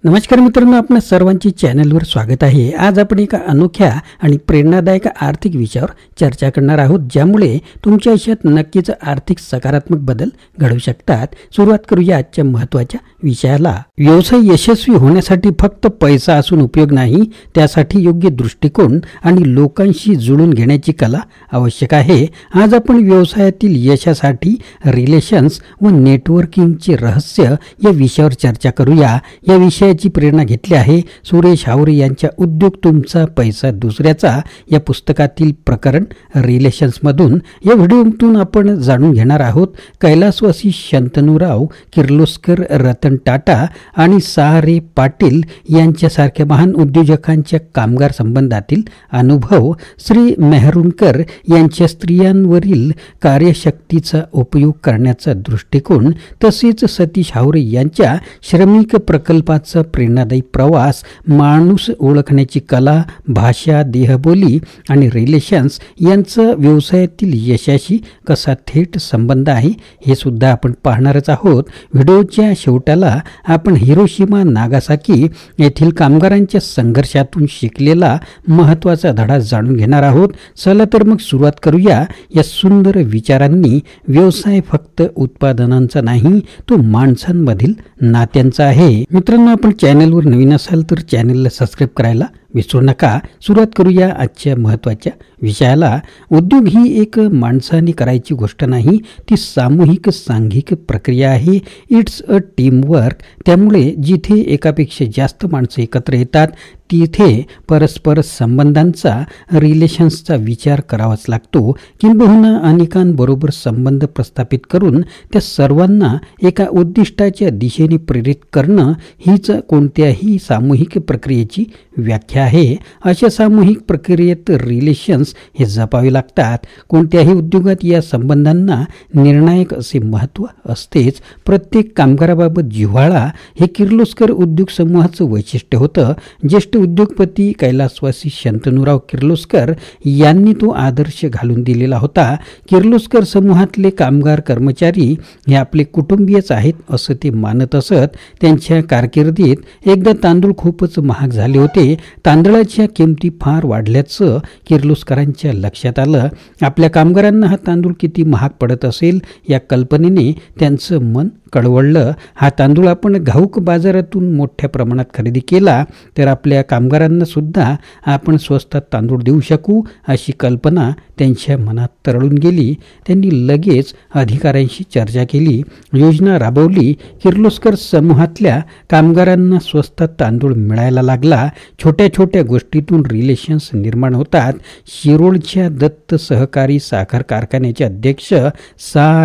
नमस्कार मित्रांनो, आपल्या सर्वांची चॅनलवर स्वागत आहे। आज आपण एका अनोख्या आणि प्रेरणादायक आर्थिक विषयावर चर्चा करणार आहोत, ज्यामुळे तुमच्या आयुष्यात नक्कीच आर्थिक सकारात्मक बदल घडू शकतात। सुरुवात करूया आजच्या महत्त्वाच्या विषयाला। व्यवसाय यशस्वी होण्यासाठी फक्त पैसा असून उपयोग नाही, त्यासाठी योग्य दृष्टिकोन आणि लोकांशी जुळून घेण्याची कला आवश्यक आहे। आज आपण व्यवसायातील यशासाठी रिलेशन्स व नेटवर्किंगचे रहस्य या विषयावर चर्चा करूया। या विषयाची प्रेरणा घेतली आहे सुरेश हावरे यांच्या उद्योग तुमचा पैसा दुसऱ्याचा या पुस्तकातील प्रकरण रिलेशन्स मधून। या व्हिडिओतून आपण जाणून घेणार आहोत कैलासवासी शंतनुराव किर्लोस्कर, रतन टाटा आणि रे पाटील यांच्यासारख्या महान उद्योजकांच्या कामगार संबंधातील अनुभव, श्री मेहरुणकर यांच्या स्त्रियांवरील कार्यशक्तीचा उपयोग करण्याचा दृष्टिकोन, तसेच सतीश हावरे यांच्या श्रमिक प्रकल्पाचा प्रेरणादायी प्रवास, माणूस ओळखण्याची कला, भाषा, देहबोली आणि रिलेशन्स यांचा व्यवसायातील यशाशी कसा थेट संबंध आहे हे सुद्धा आपण पाहणारच आहोत। व्हिडिओच्या शेवटाला आपण हिरोशिमा नागासाकी येथील कामगारांच्या संघर्षातून शिकलेला महत्त्वाचा धडा जाणून घेणार आहोत। चला तर मग सुरुवात करूया या सुंदर विचारांनी। व्यवसाय फक्त उत्पादनांचा नाही, तो माणसांमधील नात्यांचा आहे। मित्रांनो, आपण चॅनलवर नवीन असाल तर चॅनलला सबस्क्राइब करायला विसरू नका। सुरुवात करूया आजच्या महत्त्वाच्या विषयाला। उद्योग ही एक माणसाने करायची गोष्ट नाही, ती सामूहिक सांघिक प्रक्रिया आहे। It's a team work. त्यामुळे जिथे एकापेक्षा जास्त माणसं एकत्र येतात तिथे परस्पर संबंधांचा, रिलेशन्सचा विचार करावाच लागतो। किंबहुना अनेकांबरोबर संबंध प्रस्थापित करून त्या सर्वांना एका उद्दिष्टाच्या दिशेने प्रेरित करणं हीच कोणत्याही सामूहिक प्रक्रियेची व्याख्या आहे। अशा सामूहिक प्रक्रियेत रिलेशन्स हे जपावे लागतात। कोणत्याही उद्योगात या संबंधांना निर्णायक असे महत्त्व असतेच। प्रत्येक कामगाराबाबत जिव्हाळा हे किर्लोस्कर उद्योग समूहाचं वैशिष्ट्य होतं। ज्येष्ठ उद्योगपती कैलासवासी शंतनुराव किर्लोस्कर यांनी तो आदर्श घालून दिलेला होता। किर्लोस्कर समूहातले कामगार कर्मचारी हे आपले कुटुंबीयच आहेत असं ते मानत असत। त्यांच्या कारकिर्दीत एकदा तांदूळ खूपच महाग झाले होते। तांदळाच्या किमती फार वाढल्याचं किर्लोस्करांच्या लक्षात आलं। आपल्या कामगारांना हा तांदूळ किती महाग पडत असेल या कल्पनेने त्यांचं मन कळवळलं। हा तांदूळ आपण घाऊक बाजारातून मोठ्या प्रमाणात खरेदी केला तर आपल्या कामगारांना सुद्धा आपण स्वस्तात तांदूळ देऊ शकू अशी कल्पना त्यांच्या मनात तरळून गेली। त्यांनी लगेच अधिकाऱ्यांशी चर्चा केली, योजना राबवली। किर्लोस्कर समूहातल्या कामगारांना स्वस्तात तांदूळ मिळायला लागला। छोट्या छोट्या गोष्टीतून रिलेशन्स निर्माण होतात। शिरोळच्या दत्त सहकारी साखर कारखान्याचे अध्यक्ष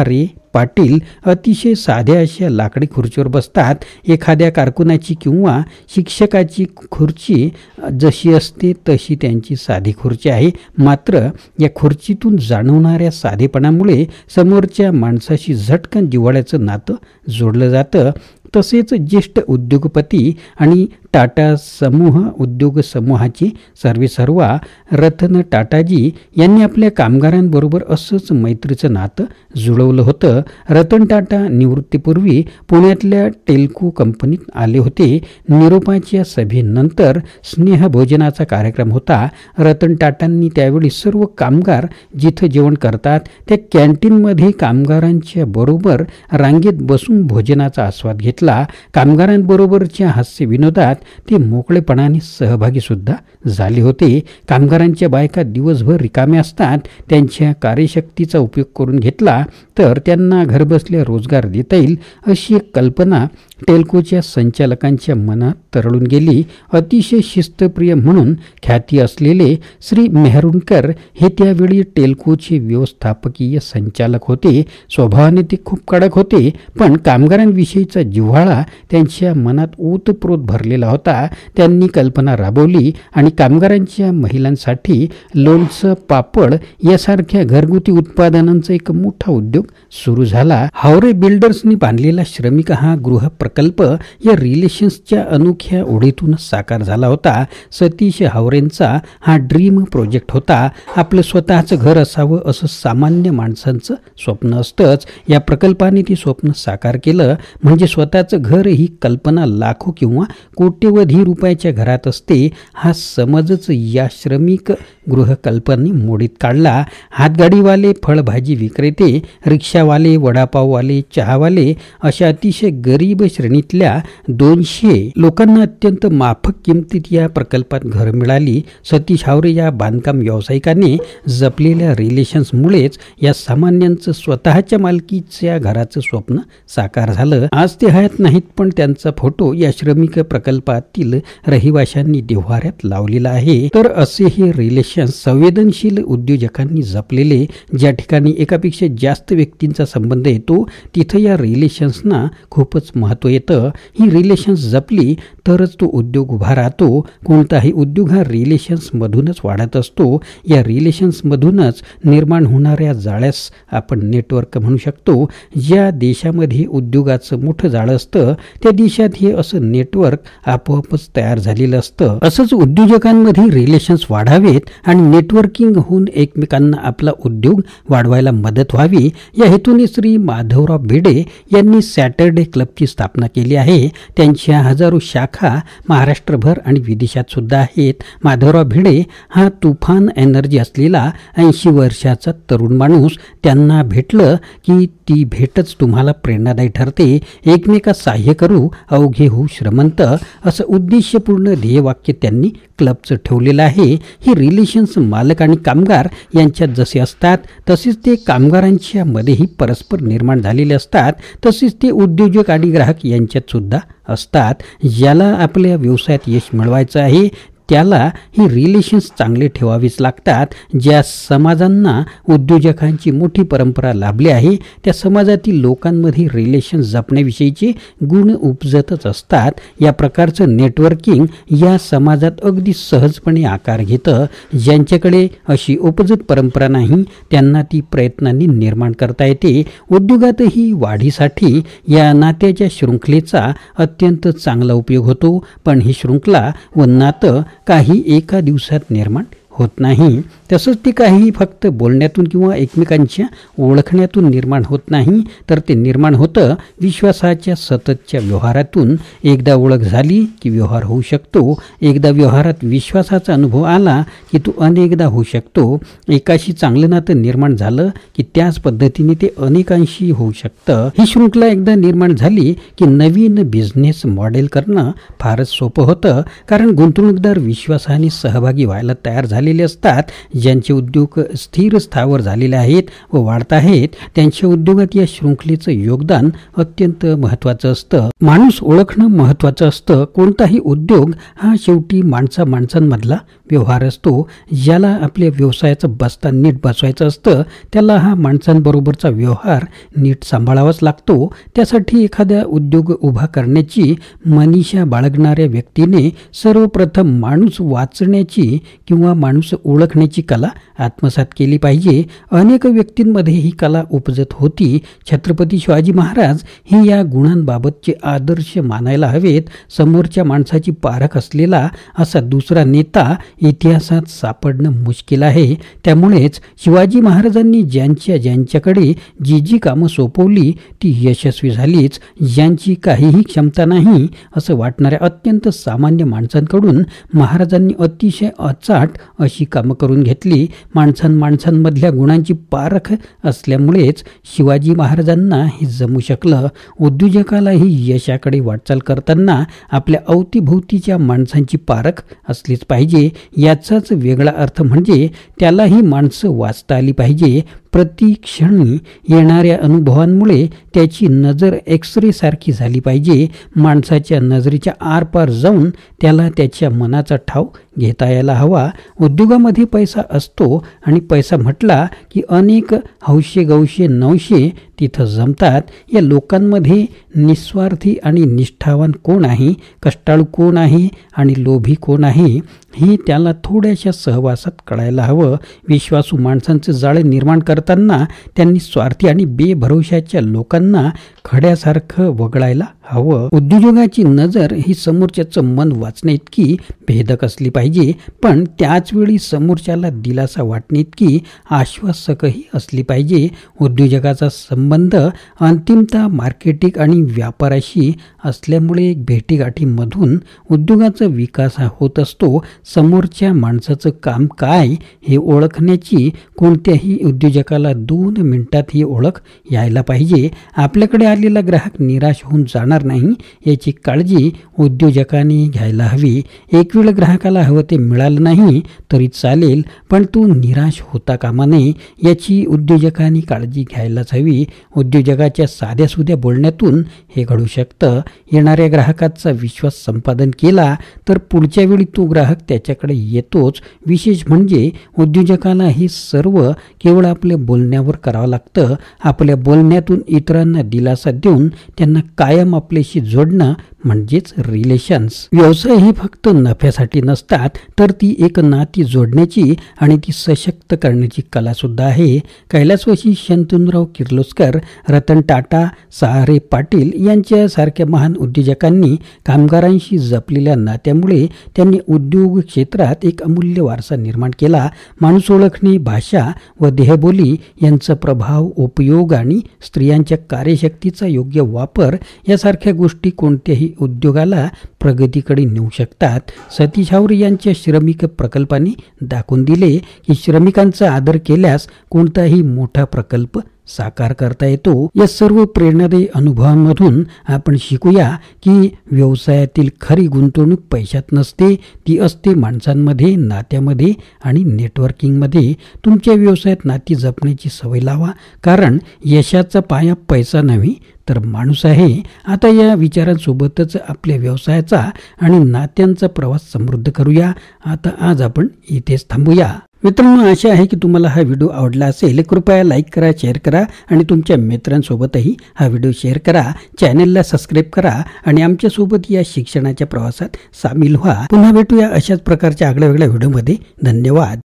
रे पाटील अतिशय साध्या अशा लाकडी खुर्चीवर बसतात। एखाद्या कारकुनाची किंवा शिक्षकाची खुर्ची जशी असते तशी त्यांची साधी खुर्ची आहे, मात्र या खुर्चीतून जाणवणाऱ्या साधेपणामुळे समोरच्या माणसाशी झटकन जिव्हाळ्याचं नातं जोडलं जातं। तसेच ज्येष्ठ उद्योगपती आणि टाटा समूह उद्योग समूहाचे सर्वेसर्वा रतन टाटाजी यांनी आपल्या कामगारांबरोबर असंच मैत्रीचं नातं जुळवलं होतं। रतन टाटा निवृत्तीपूर्वी पुण्यातल्या टेल्को कंपनीत आले होते। निरोपाच्या सभेनंतर स्नेहभोजनाचा कार्यक्रम होता। रतन टाटांनी त्यावेळी सर्व कामगार जिथं जेवण करतात त्या कॅन्टीनमध्ये कामगारांच्या बरोबर रांगेत बसून भोजनाचा आस्वाद घेतला। कामगारांबरोबरच्या हास्य विनोदात ते मोकळेपणाने सहभागी सुद्धा झाले होते। कामगारांच्या बायका दिवसभर रिकाम्या असतात, त्यांच्या कार्यशक्तीचा उपयोग करून घेतला तर त्यांना घरबसल्या रोजगार देता येईल अशी एक कल्पना टेल्कोच्या संचालकांच्या मनात तरळून गेली। अतिशय शिस्तप्रिय म्हणून ख्याती असलेले श्री मेहरुणकर हे त्यावेळी टेल्कोचे व्यवस्थापकीय संचालक होते। स्वभावाने ते खूप कडक होते, पण कामगारांविषयीचा जिव्हाळा त्यांच्या मनात ओतप्रोत भरलेला होता। त्यांनी कल्पना राबवली आणि कामगारांच्या महिलांसाठी लोणचं, पापड यासारख्या घरगुती उत्पादनांचा एक मोठा उद्योग सुरू झाला। हावरे बिल्डर्सनी बांधलेला श्रमिक हा गृह प्रकल्प या रिलेशन्सच्या अनोख्या ओढीतूनच साकार झाला होता. सतीश हावरेंचा हा ड्रीम प्रोजेक्ट होता. आपलं स्वतःचं घर असावं असं सामान्य माणसांचं स्वप्न असतंच. या प्रकल्पाने ती स्वप्न साकार केलं. म्हणजे स्वतःचं घर ही कल्पना लाखो किंवा कोट्यवधी रुपयाच्या घरात असते हा समजच या श्रमिक गृहकल्पांनी मोडीत काढला. हातगाडीवाले, फळभाजी विक्रेते, रिक्षावाले, वडापाववाले, चहावाले अशा अतिशय गरीब श्रेणीतल्या 200 लोकांना अत्यंत माफक किमतीत या प्रकल्पात घर मिळाली. सतीश हावरे या बांधकाम व्यावसायिकाने जपलेल्या रिलेशन्समुळेच या सामान्यांचं स्वतःच्या मालकीच्या घराचं स्वप्न साकार झालं. आज ते हयात नाहीत, पण त्यांचा फोटो या श्रमिक प्रकल्पातील रहिवाशांनी देव्हाऱ्यात लावलेला आहे. तर असे हे रिलेशन्स संवेदनशील उद्योजकांनी जपलेले, ज्या ठिकाणी एकापेक्षा जास्त व्यक्तींचा संबंध येतो तिथं या रिलेशन्सना खूपच महत्त्व येतं. ही रिलेशन्स जपली तरच तो उद्योग उभा राहतो. कोणताही उद्योग हा रिलेशन्समधूनच वाढत असतो. या रिलेशन्समधूनच निर्माण होणाऱ्या जाळ्यास आपण नेटवर्क म्हणू शकतो. ज्या देशामध्ये उद्योगाचं मोठं जाळं असतं त्या देशात हे असं नेटवर्क आपोआपच तयार झालेलं असतं. असंच उद्योजकांमध्ये रिलेशन्स वाढावेत आणि नेटवर्किंग होऊन एकमेकांना आपला उद्योग वाढवायला मदत व्हावी या हेतूने श्री माधवराव भिडे यांनी सॅटरडे क्लबची स्थापना केली आहे. त्यांच्या हजारो शाखा महाराष्ट्रभर आणि विदेशात सुद्धा आहेत. माधवराव भिडे हा तुफान एनर्जी असलेला 80 वर्षाचा तरुण माणूस. त्यांना भेटलं की ती भेटच तुम्हाला प्रेरणादायी ठरते. एकमेकास सहाय्य करू, अवघे होऊ श्रीमंत असं उद्देशपूर्ण ध्येयवाक्य त्यांनी क्लबचं ठेवलेलं आहे. ही रिलेशन्स मालक आणि कामगार यांच्यात जसे असतात तसेच ते कामगारांच्या मध्येही परस्पर निर्माण झालेले असतात. तसेच ते उद्योजक आणि ग्राहक यांच्यात सुद्धा असतात. ज्याला आपल्या व्यवसायात यश मिळवायचं आहे त्याला ही रिलेशन्स चांगले ठेवावीच लागतात. ज्या समाजांना उद्योजकांची मोठी परंपरा लाभली आहे त्या समाजातील लोकांमध्ये रिलेशन्स जपण्याविषयीचे गुण उपजतच असतात. या प्रकारचं नेटवर्किंग या समाजात अगदी सहजपणे आकार घेतं. ज्यांच्याकडे अशी उपजत परंपरा नाही त्यांना ती प्रयत्नांनी निर्माण करता येते. उद्योगातही वाढीसाठी या नात्याच्या शृंखलेचा अत्यंत चांगला उपयोग होतो. पण ही शृंखला व नातं काही एका दिवसात निर्माण होत नाही. तसंच ते काही फक्त बोलण्यातून किंवा एकमेकांच्या ओळखण्यातून निर्माण होत नाही, तर ते निर्माण होतं विश्वासाच्या सततच्या व्यवहारातून. एकदा ओळख झाली की व्यवहार होऊ शकतो. एकदा व्यवहारात विश्वासाचा अनुभव आला की तो अनेकदा होऊ शकतो. एकाशी चांगलं नातं निर्माण झालं की त्याच पद्धतीने ते अनेकांशी होऊ शकतं. ही शृंखला एकदा निर्माण झाली की नवीन बिझनेस मॉडेल करणं फारच सोपं होतं. कारण गुंतवणूकदार विश्वासाने सहभागी व्हायला तयार झालेले असतात. ज्यांचे उद्योग स्थिर स्थावर झालेले आहेत व वाढत आहेत त्यांच्या उद्योगात या शृंखलेचं योगदान अत्यंत महत्त्वाचं असतं. माणूस ओळखणं महत्त्वाचं असतं. कोणताही उद्योग हा शेवटी माणसांमधला व्यवहार असतो. ज्याला आपल्या व्यवसायाचं बस्तान नीट बसवायचं असतं त्याला हा माणसांबरोबरचा व्यवहार नीट सांभाळावाच लागतो. त्यासाठी एखादा उद्योग उभा करण्याची मनीषा बाळगणाऱ्या व्यक्तीने सर्वप्रथम माणूस वाचण्याची किंवा माणूस ओळखण्याची कला आत्मसात केली पाहिजे. अनेक व्यक्तींमध्ये ही कला उपजत होती. छत्रपती शिवाजी महाराज हे या गुणांबाबतचे आदर्श मानायला हवेत. समोरच्या माणसाची पारख असलेला असा दुसरा नेता इतिहासात सापडणं मुश्किल आहे. त्यामुळेच शिवाजी महाराजांनी ज्यांच्याकडे जी कामं सोपवली ती यशस्वी झालीच. ज्यांची काहीही क्षमता नाही असं वाटणाऱ्या अत्यंत सामान्य माणसांकडून महाराजांनी अतिशय अचाट अशी कामं करून घेतली. माणसांमधल्या गुणांची पारख असल्यामुळेच शिवाजी महाराजांना हे जमू शकलं. उद्योजकालाही यशाकडे वाटचाल करताना आपल्या अवतीभोवतीच्या माणसांची पारख असलीच पाहिजे. याचाच वेगळा अर्थ म्हणजे त्यालाही माणसं वाचता आली पाहिजे. प्रति क्षणी येणाऱ्या अनुभवांमुळे त्याची नजर एक्सरे सारखी झाली पाहिजे. माणसाच्या नजरेच्या आरपार जाऊन त्याला त्याच्या मनाचा ठाव घेता यायला हवा. उद्योगामध्ये पैसा असतो आणि पैसा म्हटला की अनेक हौशे गौशे नवशे तिथं जमतात. या लोकांमध्ये निस्वार्थी आणि निष्ठावान कोण आहे, कष्टाळू कोण आहे आणि लोभी कोण आहे हे त्याला थोड्याशा सहवासात कळायला हवं. विश्वासू माणसांचं जाळे निर्माण करताना त्यांनी स्वार्थी आणि बेभरवशाच्या लोकांना खड्यासारखं वगळायला हवं. उद्योजकाची नजर ही समोरच्याचं मन वाचण्याइतकी भेदक असली पाहिजे, पण त्याच वेळी समोरच्याला दिलासा वाटण्याइतकी आश्वासकही असली पाहिजे. उद्योजकाचा संबंध अंतिमतः मार्केटिंग आणि व्यापाराशी असल्यामुळे भेटीगाठीमधून उद्योगाचा विकास हा होत असतो. समोरच्या माणसाचं काम काय हे ओळखण्याची कोणत्याही उद्योजकाला 2 मिनिटात ही ओळख यायला पाहिजे. आपल्याकडे आलेला ग्राहक निराश होऊन जाणार नाही याची काळजी उद्योजकाने घ्यायला हवी. एक वेळ ग्राहकाला हवं ते मिळालं नाही तरी चालेल, पण तो निराश होता कामा नये याची उद्योजकांनी काळजी घ्यायलाच हवी. उद्योजकाच्या साध्यासुध्या बोलण्यातून हे घडू शकतं. येणाऱ्या ग्राहकाचा विश्वास संपादन केला तर पुढच्या वेळी तो ग्राहक त्याच्याकडे येतोच. विशेष म्हणजे उद्योजकाला हे सर्व केवळ आपल्या बोलण्यावर करावं लागतं. आपल्या बोलण्यातून इतरांना दिलासा देऊन त्यांना कायम आपल्याशी जोडणं म्हणजेच रिलेशन्स. व्यवसाय हे फक्त नफ्यासाठी नसतात, तर ती एक नाती जोडण्याची आणि ती सशक्त करण्याची कला सुद्धा आहे. कैलासवासी शंतनुराव किर्लोस्कर, रतन टाटा, सहारे पाटील यांच्यासारख्या महान उद्योजकांनी कामगारांशी जपलेल्या नात्यामुळे त्यांनी उद्योग क्षेत्रात एक अमूल्य वारसा निर्माण केला. माणूस ओळखणे, भाषा व देहबोली यांचा प्रभाव, उपयोग आणि स्त्रियांच्या कार्यशक्तीचा योग्य वापर यासारख्या गोष्टी कोणत्याही उद्योगाला प्रगतीकडे नेऊ शकतात. सतीश हावरे यांच्या श्रमिक प्रकल्पाने दाखवून दिले की श्रमिकांचा आदर केल्यास कोणताही मोठा प्रकल्प साकार करता येतो. या सर्व प्रेरणादायी अनुभवांमधून आपण शिकूया की व्यवसायातील खरी गुंतवणूक पैशात नसते, ती असते माणसांमध्ये, नात्यामध्ये आणि नेटवर्किंगमध्ये. तुमच्या व्यवसायात नाती जपण्याची सवय लावा, कारण यशाचा पाया पैसा नव्हे तर माणूस आहे. आता या विचारांसोबतच आपल्या व्यवसायाचा आणि नात्यांचा प्रवास समृद्ध करूया. आता आज आपण इथेच थांबूया. मित्रांनो, आशा आहे की तुम्हाला हा व्हिडिओ आवडला असेल. कृपया लाईक करा, शेअर करा आणि तुमच्या मित्रांसोबतही हा व्हिडिओ शेअर करा. चॅनलला सबस्क्राईब करा आणि आमच्यासोबत या शिक्षणाच्या प्रवासात सामील व्हा. पुन्हा भेटूया अशाच प्रकारच्या आगळ्या वेगळ्या व्हिडिओमध्ये. धन्यवाद.